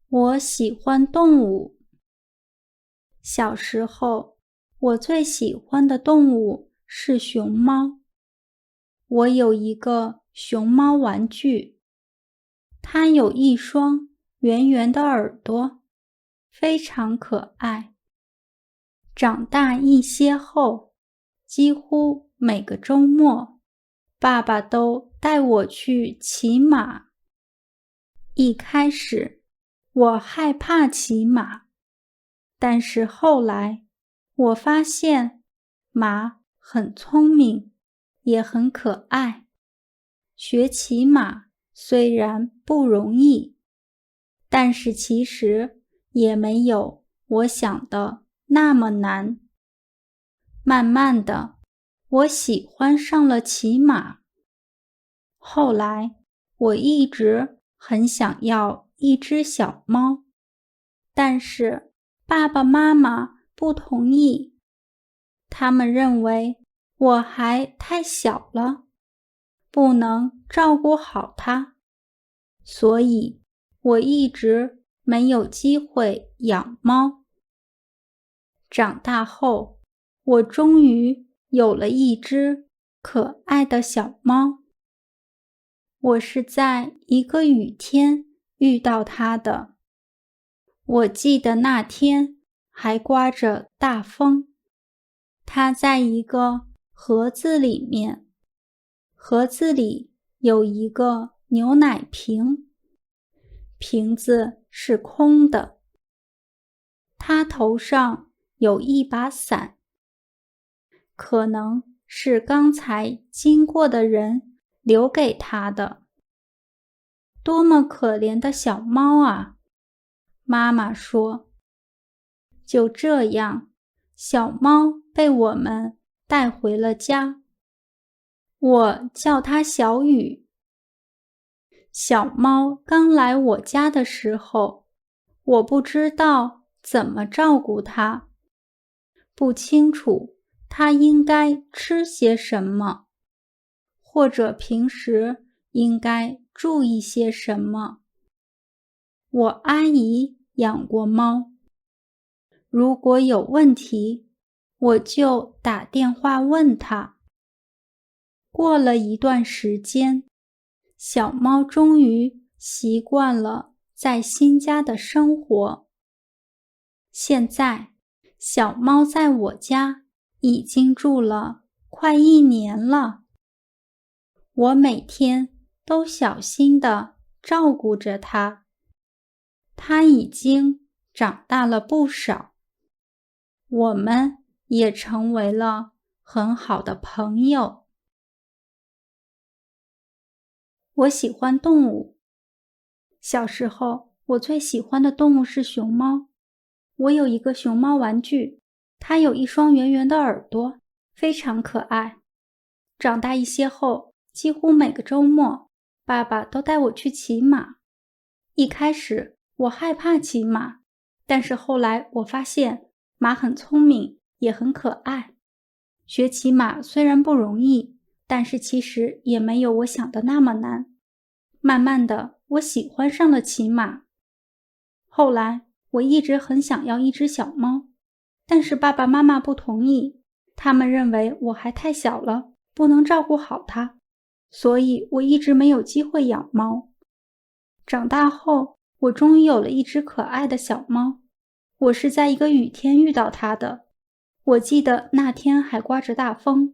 我喜欢动物。小时候，我最喜欢的动物是熊猫。我有一个熊猫玩具，它有一双圆圆的耳朵，非常可爱。长大一些后，几乎每个周末，爸爸都带我去骑马。一开始，我害怕骑马，但是后来，我发现马很聪明，也很可爱。学骑马虽然不容易，但是其实也没有我想的那么难。慢慢的，我喜欢上了骑马。后来，我一直很想要一只小猫，但是爸爸妈妈不同意。他们认为我还太小了，不能照顾好它，所以我一直没有机会养猫。长大后，我终于有了一只可爱的小猫。我是在一个雨天遇到它的。我记得那天还刮着大风。它在一个盒子里面，盒子里有一个牛奶瓶，瓶子是空的。它头上有一把伞，可能是刚才经过的人留给它的。多么可怜的小猫啊！妈妈说。就这样，小猫被我们带回了家。我叫它小雨。小猫刚来我家的时候，我不知道怎么照顾它，不清楚它应该吃些什么，或者平时应该注意些什么。我阿姨养过猫，如果有问题，我就打电话问她。过了一段时间，小猫终于习惯了在新家的生活。现在，小猫在我家已经住了快1年了。我每天都小心地照顾着它。它已经长大了不少。我们也成为了很好的朋友。我喜欢动物。小时候，我最喜欢的动物是熊猫。我有一个熊猫玩具，它有一双圆圆的耳朵，非常可爱。长大一些后，几乎每个周末，爸爸都带我去骑马。一开始，我害怕骑马，但是后来我发现马很聪明，也很可爱。学骑马虽然不容易，但是其实也没有我想的那么难。慢慢的，我喜欢上了骑马。后来，我一直很想要一只小猫，但是爸爸妈妈不同意，他们认为我还太小了，不能照顾好它，所以我一直没有机会养猫。长大后，我终于有了一只可爱的小猫。我是在一个雨天遇到它的。我记得那天还刮着大风。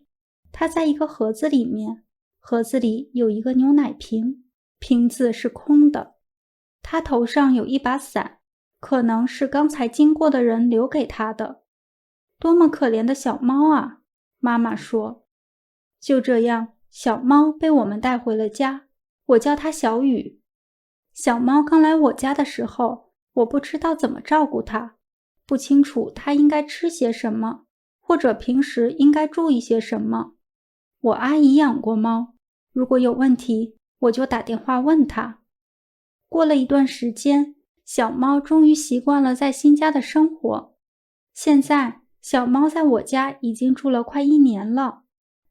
它在一个盒子里面，盒子里有一个牛奶瓶，瓶子是空的。它头上有一把伞，可能是刚才经过的人留给它的。多么可怜的小猫啊！妈妈说。就这样，小猫被我们带回了家。我叫它小雨。小猫刚来我家的时候，我不知道怎么照顾它，不清楚它应该吃些什么，或者平时应该注意些什么。我阿姨养过猫，如果有问题，我就打电话问她。过了一段时间，小猫终于习惯了在新家的生活。现在，小猫在我家已经住了快1年了。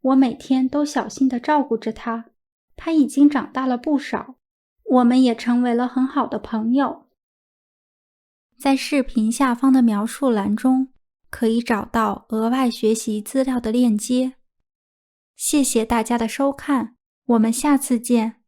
我每天都小心地照顾着它，它已经长大了不少，我们也成为了很好的朋友。在视频下方的描述栏中，可以找到额外学习资料的链接。谢谢大家的收看，我们下次见。